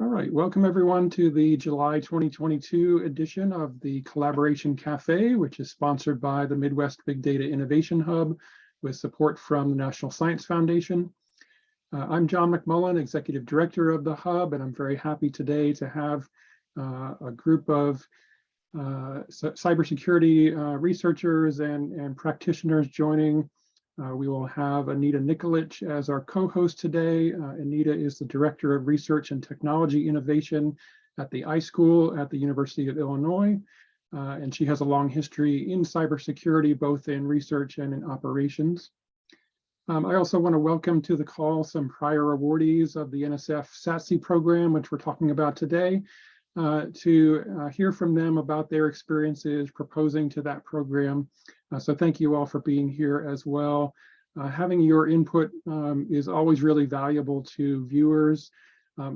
All right, welcome everyone to the July 2022 edition of the Collaboration Cafe, which is sponsored by the Midwest Big Data Innovation Hub with support from the National Science Foundation. I'm John MacMullen, Executive Director of the Hub, and I'm very happy today to have a group of cybersecurity researchers and practitioners joining. We will have Anita Nikolic as our co-host today. Anita is the Director of Research and Technology Innovation at the iSchool at the University of Illinois. And she has a long history in cybersecurity, both in research and in operations. I also want to welcome to the call some prior awardees of the NSF SaTC program, which we're talking about today, to hear from them about their experiences proposing to that program. So thank you all for being here as well. Having your input is always really valuable to viewers,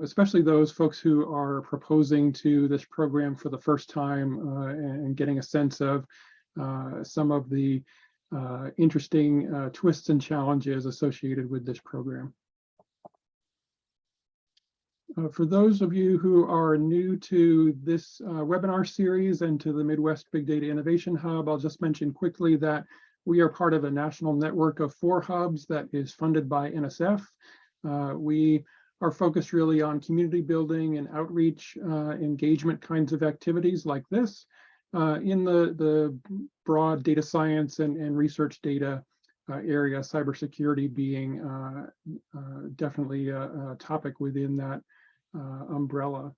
especially those folks who are proposing to this program for the first time and getting a sense of some of the interesting twists and challenges associated with this program. For those of you who are new to this webinar series and to the Midwest Big Data Innovation Hub, I'll just mention quickly that we are part of a national network of 4 hubs that is funded by NSF. We are focused really on community building and outreach engagement kinds of activities like this in the broad data science and research data area, cybersecurity being definitely a topic within that umbrella.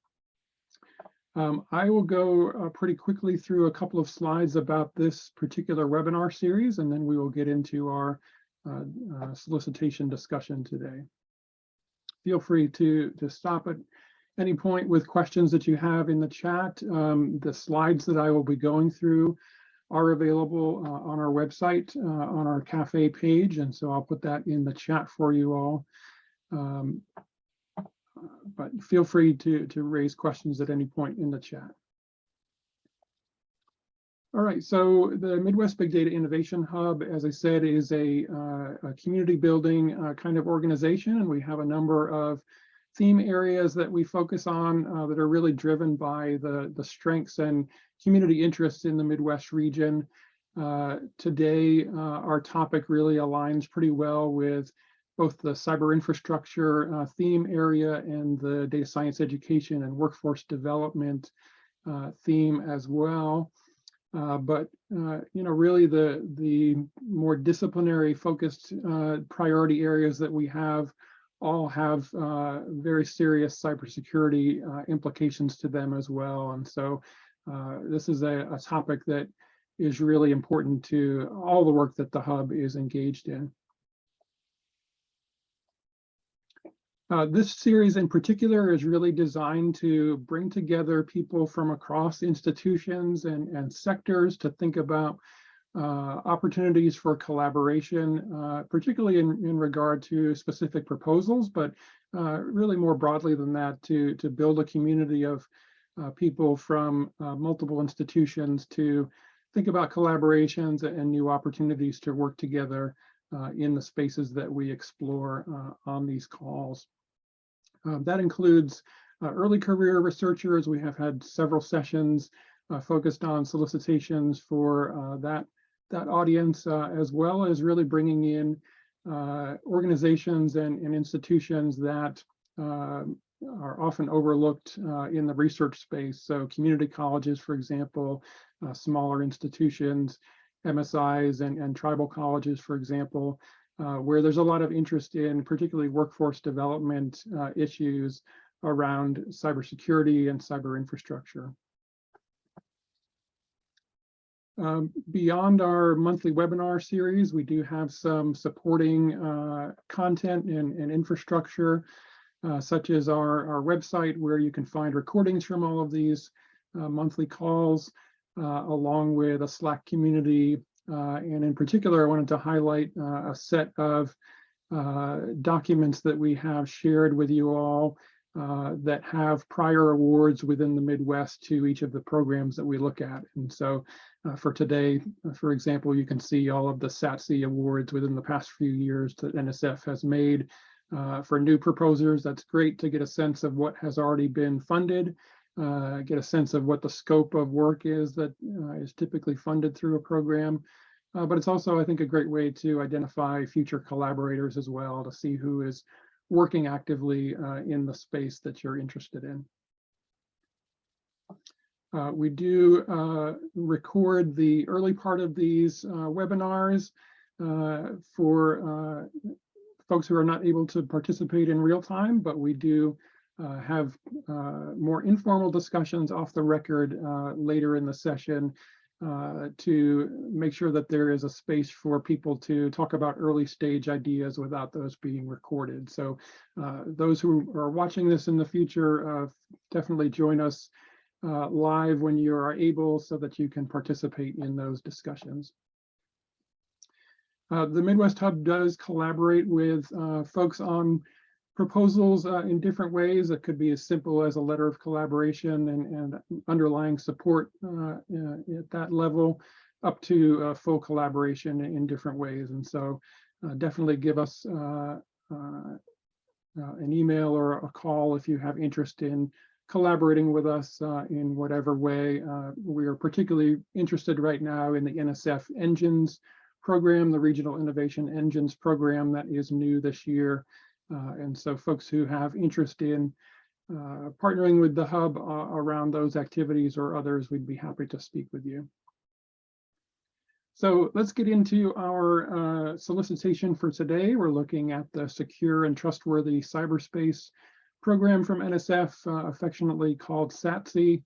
I will go pretty quickly through a couple of slides about this particular webinar series, and then we will get into our solicitation discussion today. Feel free to stop at any point with questions that you have in the chat. The slides that I will be going through are available on our website, on our cafe page, and so I'll put that in the chat for you all. But feel free to raise questions at any point in the chat. All right, so the Midwest Big Data Innovation Hub, as I said, is a community building kind of organization, and we have a number of theme areas that we focus on that are really driven by the strengths and community interests in the Midwest region. Today, our topic really aligns pretty well with both the cyber infrastructure theme area and the data science education and workforce development theme as well. But really the more disciplinary focused priority areas that we have all have very serious cybersecurity implications to them as well. And so this is a topic that is really important to all the work that the Hub is engaged in. This series in particular is really designed to bring together people from across institutions and sectors to think about opportunities for collaboration, particularly in regard to specific proposals, but really more broadly than that, to build a community of people from multiple institutions to think about collaborations and new opportunities to work together in the spaces that we explore on these calls. That includes early career researchers. We have had several sessions focused on solicitations for that audience, as well as really bringing in organizations and institutions that are often overlooked in the research space. So community colleges, for example, smaller institutions, MSIs and tribal colleges, for example, where there's a lot of interest in particularly workforce development issues around cybersecurity and cyber infrastructure. Beyond our monthly webinar series, we do have some supporting content and infrastructure, such as our website, where you can find recordings from all of these monthly calls, along with a Slack community. And in particular, I wanted to highlight a set of documents that we have shared with you all that have prior awards within the Midwest to each of the programs that we look at. And so for today, for example, you can see all of the SaTC awards within the past few years that NSF has made For new proposers, that's great to get a sense of what has already been funded, get a sense of what the scope of work is that is typically funded through a program. But it's also, I think, a great way to identify future collaborators as well, to see who is working actively in the space that you're interested in. We do record the early part of these webinars for folks who are not able to participate in real time, but we do have more informal discussions off the record later in the session to make sure that there is a space for people to talk about early stage ideas without those being recorded. So those who are watching this in the future, definitely join us live when you are able so that you can participate in those discussions. The Midwest Hub does collaborate with folks on proposals in different ways. It could be as simple as a letter of collaboration and underlying support at that level, up to full collaboration in different ways. And so definitely give us an email or a call if you have interest in collaborating with us in whatever way. We are particularly interested right now in the NSF Engines program, the Regional Innovation Engines program that is new this year. And so folks who have interest in partnering with the Hub around those activities or others, we'd be happy to speak with you. So let's get into our solicitation for today. We're looking at the Secure and Trustworthy Cyberspace program from NSF, affectionately called SaTC.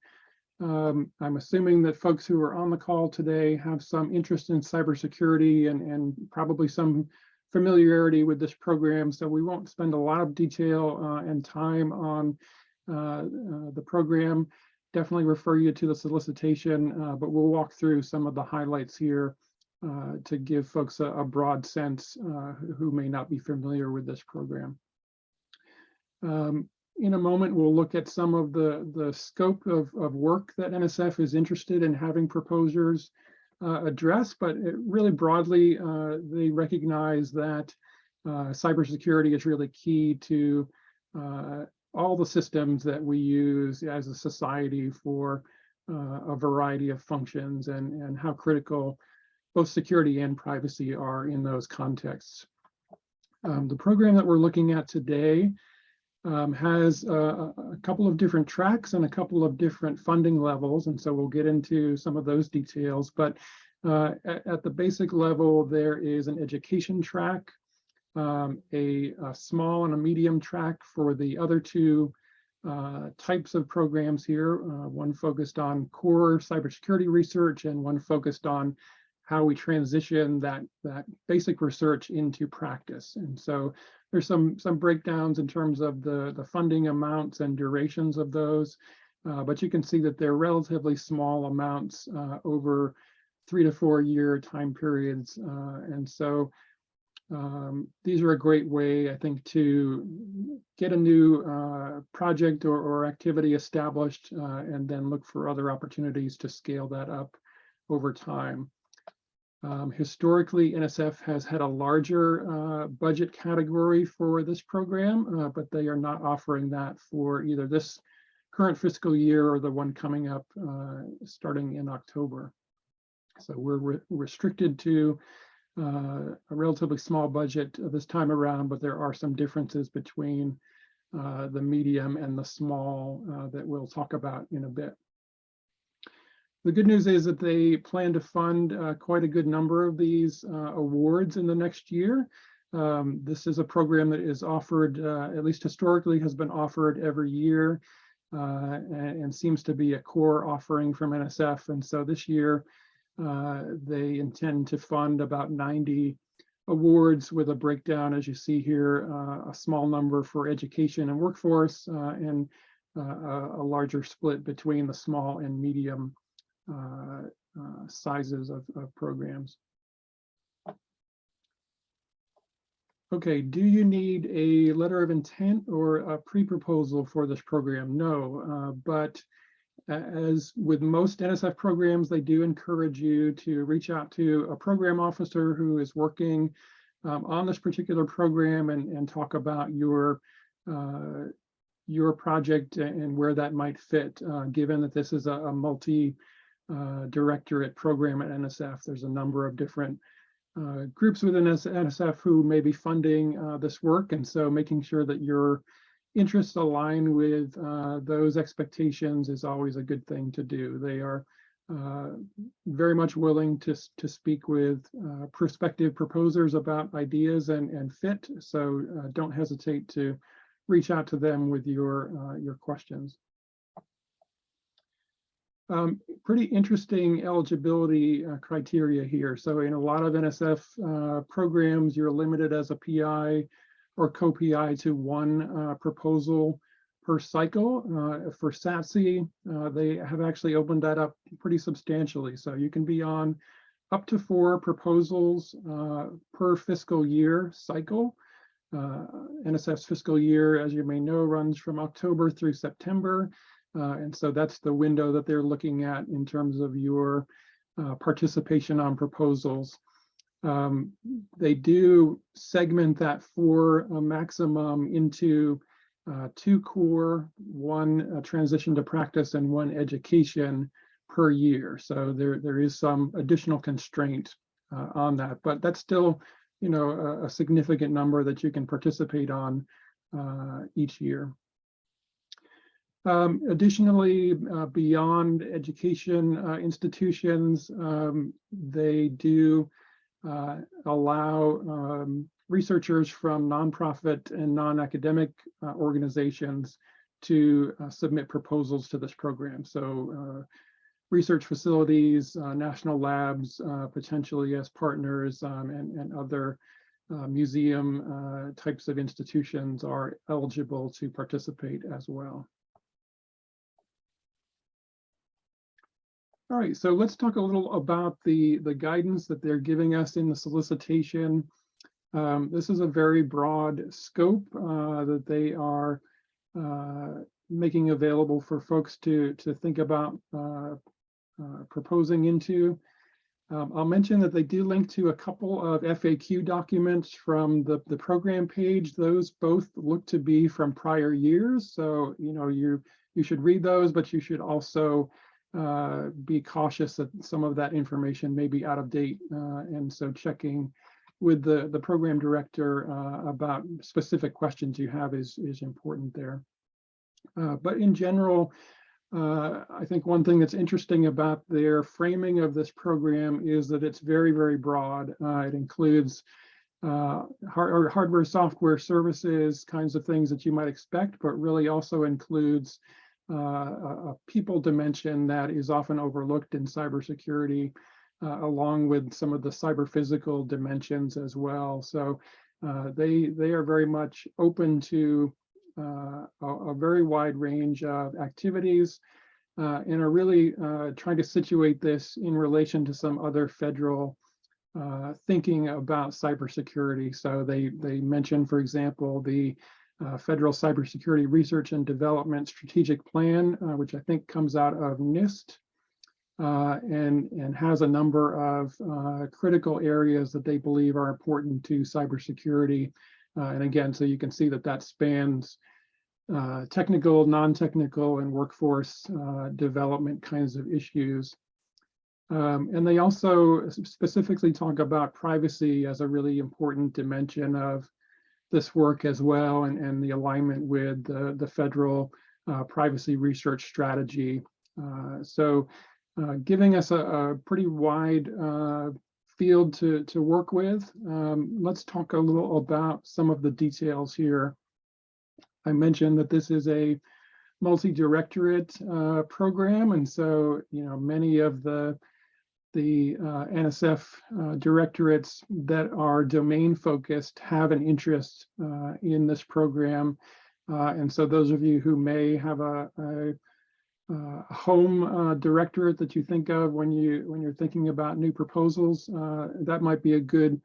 I'm assuming that folks who are on the call today have some interest in cybersecurity and probably some familiarity with this program, so we won't spend a lot of detail and time on the program. Definitely refer you to the solicitation, but we'll walk through some of the highlights here to give folks a broad sense who may not be familiar with this program. In a moment, we'll look at some of the scope of work that NSF is interested in having proposers address, but really broadly, they recognize that cybersecurity is really key to all the systems that we use as a society for a variety of functions, and how critical both security and privacy are in those contexts. The program that we're looking at today has a couple of different tracks and a couple of different funding levels, and so we'll get into some of those details. But at the basic level, there is an education track, a small and a medium track for the other two types of programs here, one focused on core cybersecurity research and one focused on how we transition that basic research into practice. And so there's some breakdowns in terms of the funding amounts and durations of those, but you can see that they're relatively small amounts over 3 to 4 year time periods. And so these are a great way, I think, to get a new project or activity established and then look for other opportunities to scale that up over time. Historically, NSF has had a larger budget category for this program, but they are not offering that for either this current fiscal year or the one coming up starting in October. So we're restricted to a relatively small budget this time around, but there are some differences between the medium and the small that we'll talk about in a bit. The good news is that they plan to fund quite a good number of these awards in the next year. This is a program that is offered, at least historically, has been offered every year and seems to be a core offering from NSF. And so this year, they intend to fund about 90 awards with a breakdown, as you see here, a small number for education and workforce, and a larger split between the small and medium sizes of programs. Okay, do you need a letter of intent or a pre-proposal for this program? No, but as with most NSF programs, they do encourage you to reach out to a program officer who is working on this particular program and talk about your project and where that might fit, given that this is a multi-directorate program at NSF. There's a number of different groups within NSF who may be funding this work, and so making sure that your interests align with those expectations is always a good thing to do. They are very much willing to speak with prospective proposers about ideas and fit, so don't hesitate to reach out to them with your questions. Pretty interesting eligibility criteria here. So in a lot of NSF programs, you're limited as a PI or co-PI to one proposal per cycle. For SaTC, they have actually opened that up pretty substantially. So you can be on up to 4 proposals per fiscal year cycle. NSF's fiscal year, as you may know, runs from October through September. And so that's the window that they're looking at in terms of your participation on proposals. They do segment that for a maximum into 2 core, 1 transition to practice, and 1 education per year. So there is some additional constraint on that, but that's still, you know, a significant number that you can participate on each year. Additionally, beyond education institutions, they do allow researchers from nonprofit and non-academic organizations to submit proposals to this program. So research facilities, national labs, potentially as partners, and other museum types of institutions are eligible to participate as well. All right, so let's talk a little about the guidance that they're giving us in the solicitation. This is a very broad scope that they are making available for folks to think about proposing into. I'll mention that they do link to a couple of FAQ documents from the program page. Those both look to be from prior years, so you know you should read those, but you should also be cautious that some of that information may be out of date, and so checking with the program director about specific questions you have is important there. But in general, I think one thing that's interesting about their framing of this program is that it's very, very broad. It includes hardware, software, services, kinds of things that you might expect, but really also includes a people dimension that is often overlooked in cybersecurity, along with some of the cyber physical dimensions as well. So they are very much open to a very wide range of activities, and are really trying to situate this in relation to some other federal thinking about cybersecurity. So they mention, for example, the Federal Cybersecurity Research and Development Strategic Plan, which I think comes out of NIST, and has a number of critical areas that they believe are important to cybersecurity. And again, so you can see that that spans technical, non-technical, and workforce development kinds of issues. And they also specifically talk about privacy as a really important dimension of this work as well, and the alignment with the federal privacy research strategy. So giving us a pretty wide field to work with. Let's talk a little about some of the details here. I mentioned that this is a multi-directorate program, and so many of the NSF directorates that are domain focused have an interest in this program, and so those of you who may have a home directorate that you think of when you're thinking about new proposals, that might be a good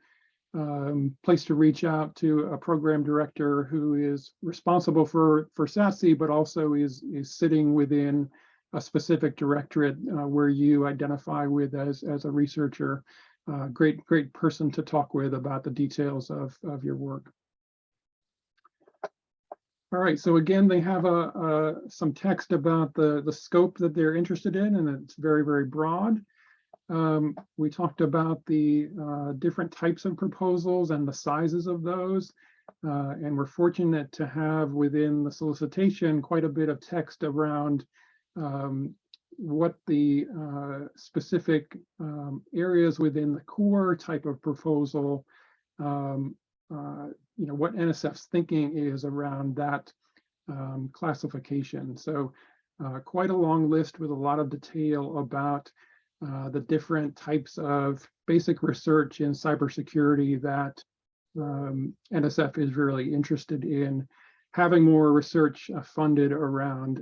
place to reach out to a program director who is responsible for SaTC, but also is sitting within a specific directorate where you identify with as a researcher. great person to talk with about the details of your work. All right, so again, they have some text about the scope that they're interested in, and it's very broad. We talked about the different types of proposals and the sizes of those. And we're fortunate to have within the solicitation quite a bit of text around what the specific areas within the core type of proposal, what NSF's thinking is around that classification. So quite a long list with a lot of detail about the different types of basic research in cybersecurity that NSF is really interested in having more research funded around.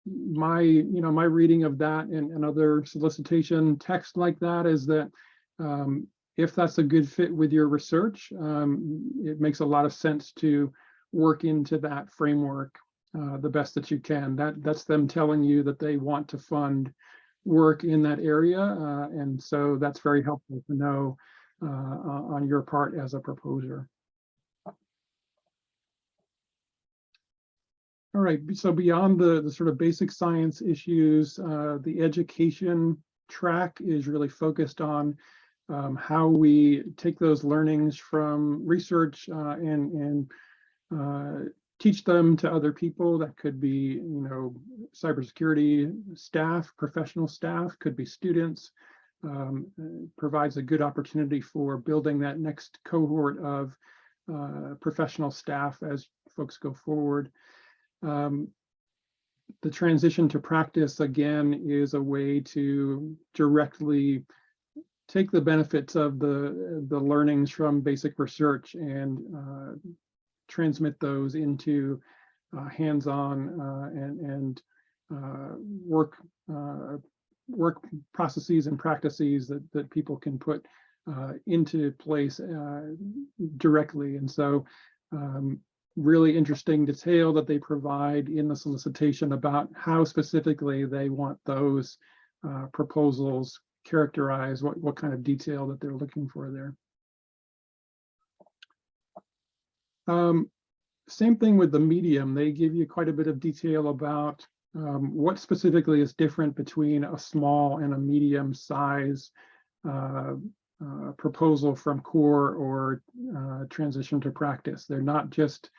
My reading of that and other solicitation text like that is that if that's a good fit with your research, it makes a lot of sense to work into that framework the best that you can. That's them telling you that they want to fund work in that area, and so that's very helpful to know on your part as a proposer. All right, so beyond the sort of basic science issues, the education track is really focused on how we take those learnings from research and teach them to other people. That could be, cybersecurity staff, professional staff, could be students. Provides a good opportunity for building that next cohort of professional staff as folks go forward. The transition to practice, again, is a way to directly take the benefits of the learnings from basic research and transmit those into hands-on and work processes and practices that people can put into place directly. And so really interesting detail that they provide in the solicitation about how specifically they want those proposals characterized, what kind of detail that they're looking for there. Same thing with the medium. They give you quite a bit of detail about what specifically is different between a small and a medium size proposal from core or transition to practice. They're not just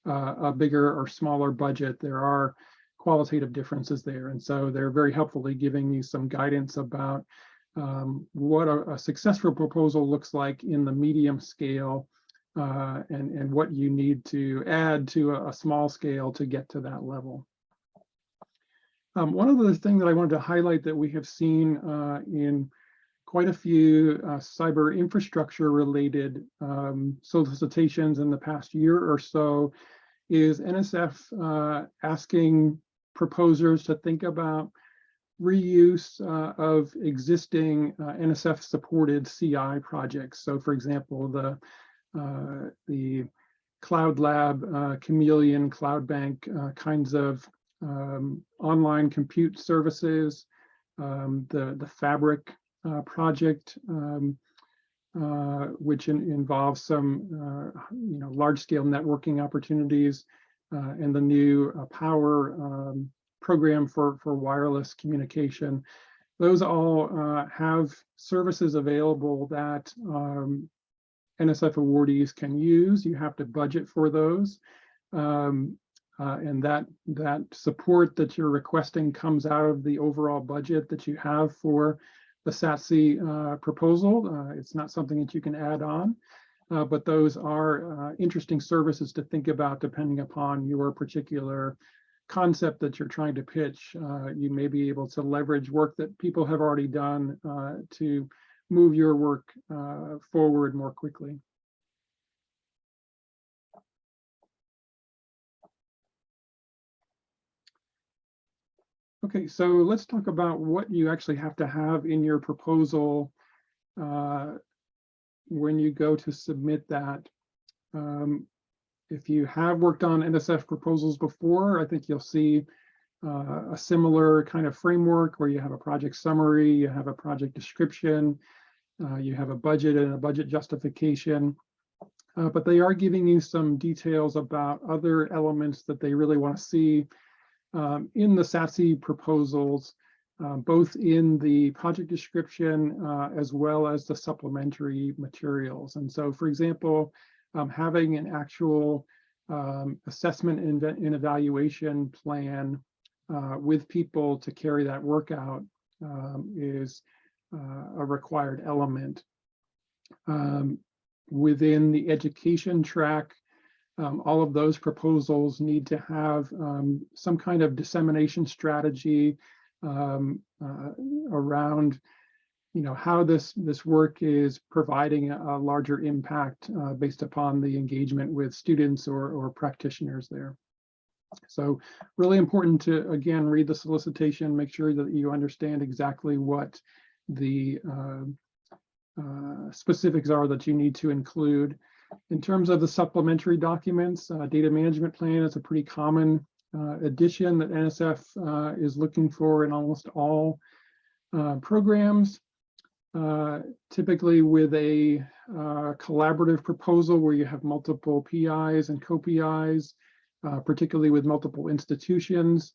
a bigger or smaller budget. There are qualitative differences there. And so they're very helpfully giving you some guidance about what a successful proposal looks like in the medium scale and what you need to add to a small scale to get to that level. One of the things that I wanted to highlight that we have seen in quite a few cyber infrastructure related solicitations in the past year or so is NSF asking proposers to think about reuse of existing NSF supported CI projects. So for example, the Cloud Lab, Chameleon, Cloud Bank kinds of online compute services, the Fabric project, which involves some large-scale networking opportunities, and the new Power program for wireless communication. Those all have services available that NSF awardees can use. You have to budget for those. And that support that you're requesting comes out of the overall budget that you have for the SaTC proposal. It's not something that you can add on, but those are interesting services to think about depending upon your particular concept that you're trying to pitch. You may be able to leverage work that people have already done to move your work forward more quickly. Okay, so let's talk about what you actually have to have in your proposal when you go to submit that. If you have worked on NSF proposals before, I think you'll see a similar kind of framework where you have a project summary, you have a project description, You have a budget and a budget justification, but they are giving you some details about other elements that they really want to see in the SaTC proposals, both in the project description as well as the supplementary materials. And so, for example, having an actual assessment and evaluation plan with people to carry that work out is a required element. Within the education track, all of those proposals need to have some kind of dissemination strategy around, how this work is providing a larger impact based upon the engagement with students or practitioners there. So really important to, again, read the solicitation, make sure that you understand exactly what the specifics are that you need to include. In terms of the supplementary documents, data management plan is a pretty common addition that NSF is looking for in almost all programs. Typically with a collaborative proposal where you have multiple PIs and co-PIs, particularly with multiple institutions,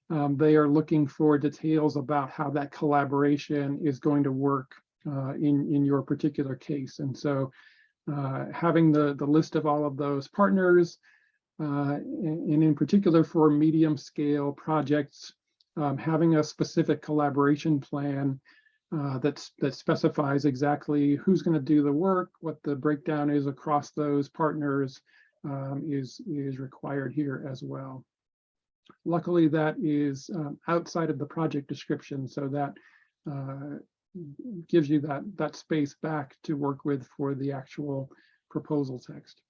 they are looking for details about how that collaboration is going to work in your particular case. And so having the list of all of those partners, and in particular for medium scale projects, having a specific collaboration plan that specifies exactly who's going to do the work, what the breakdown is across those partners is required here as well. Luckily, that is outside of the project description, so that gives you that space back to work with for the actual proposal text.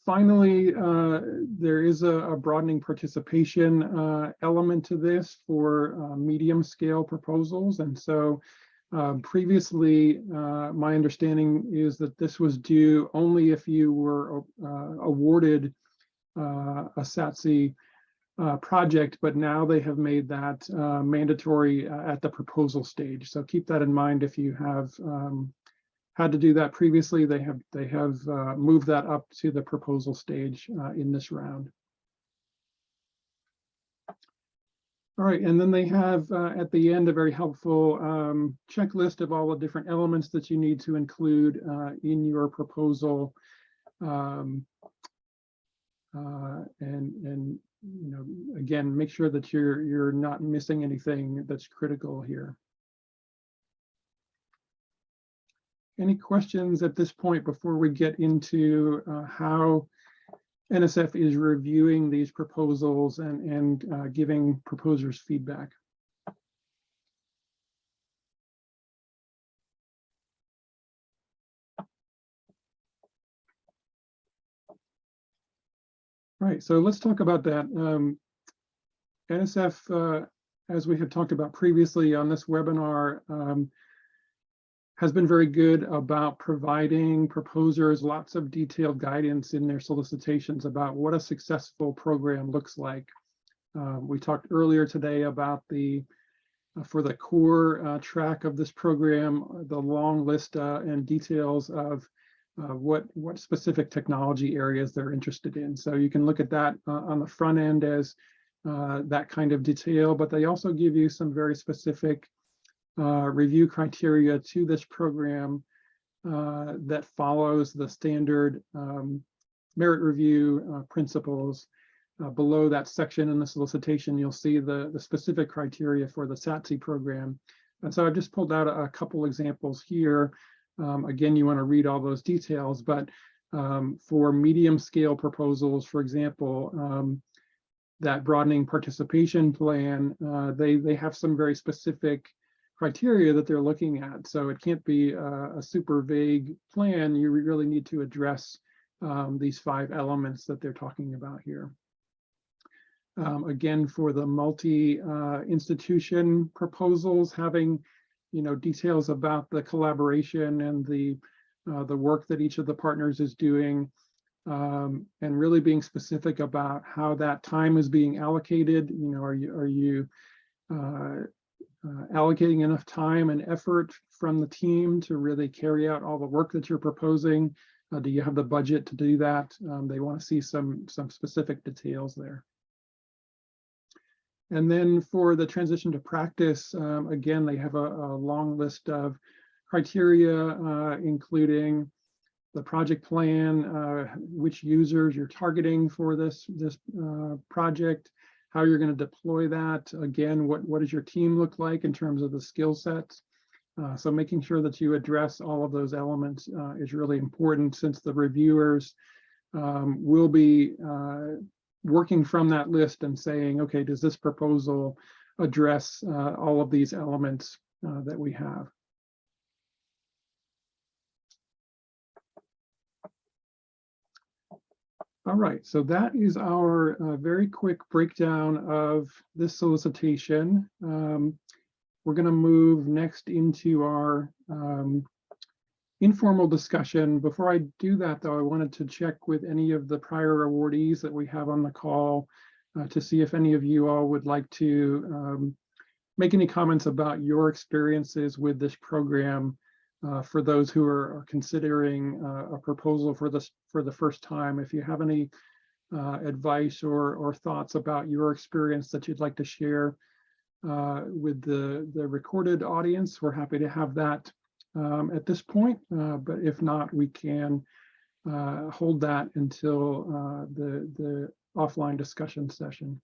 Finally, there is a broadening participation element to this for medium scale proposals. And so previously, my understanding is that this was due only if you were awarded a SaTC project, but now they have made that mandatory at the proposal stage. So keep that in mind if you have had to do that previously. They have moved that up to the proposal stage in this round. All right, and then they have at the end a very helpful checklist of all the different elements that you need to include in your proposal, and again, make sure that you're not missing anything that's critical here. Any questions at this point before we get into how NSF is reviewing these proposals and giving proposers feedback? All right, so let's talk about that. NSF, as we had talked about previously on this webinar, has been very good about providing proposers lots of detailed guidance in their solicitations about what a successful program looks like. We talked earlier today about for the core track of this program, the long list and details of what specific technology areas they're interested in. So you can look at that on the front end as that kind of detail, but they also give you some very specific review criteria to this program that follows the standard merit review principles. Below that section in the solicitation, you'll see the specific criteria for the SaTC program. And so I've just pulled out a couple examples here. Again, you want to read all those details, but for medium scale proposals, for example, that broadening participation plan, they have some very specific criteria that they're looking at. So it can't be a super vague plan. You really need to address these 5 elements that they're talking about here. Again, for the multi-institution proposals, having details about the collaboration and the work that each of the partners is doing, and really being specific about how that time is being allocated. Are you allocating enough time and effort from the team to really carry out all the work that you're proposing? Do you have the budget to do that? They want to see some specific details there. And then for the transition to practice, again, they have a long list of criteria, including the project plan, which users you're targeting for this project, how you're going to deploy that. Again, what does your team look like in terms of the skill sets? So making sure that you address all of those elements is really important, since the reviewers will be working from that list and saying, okay, does this proposal address all of these elements that we have? All right, so that is our very quick breakdown of this solicitation. We're going to move next into our informal discussion. Before I do that, though, I wanted to check with any of the prior awardees that we have on the call to see if any of you all would like to make any comments about your experiences with this program for those who are considering a proposal for the first time. If you have any advice or thoughts about your experience that you'd like to share with the recorded audience, we're happy to have that at this point, but if not, we can hold that until the offline discussion session.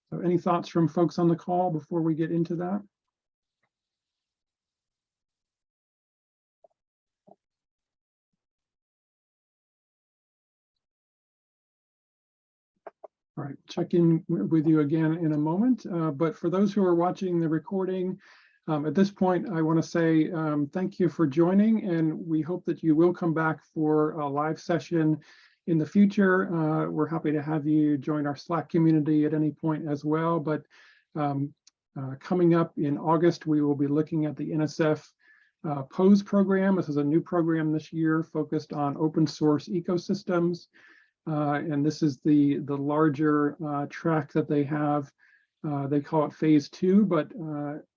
So any thoughts from folks on the call before we get into that? All right, check in with you again in a moment. But for those who are watching the recording, at this point, I want to say thank you for joining, and we hope that you will come back for a live session in the future. We're happy to have you join our Slack community at any point as well. But coming up in August, we will be looking at the NSF POSE program. This is a new program this year focused on open source ecosystems. And this is the larger track that they have. They call it phase 2, but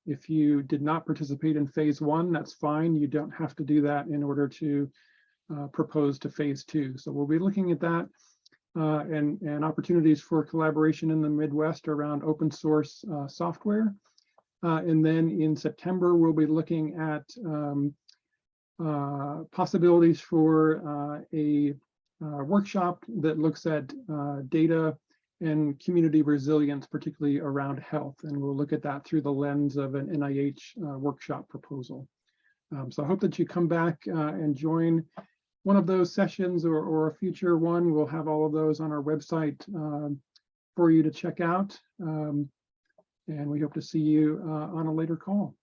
if you did not participate in phase 1, that's fine. You don't have to do that in order to propose to phase 2. So we'll be looking at that and opportunities for collaboration in the Midwest around open source software. And then in September, we'll be looking at possibilities for a workshop that looks at data and community resilience, particularly around health. And we'll look at that through the lens of an NIH workshop proposal. So I hope that you come back and join one of those sessions or a future one. We'll have all of those on our website for you to check out. And we hope to see you on a later call.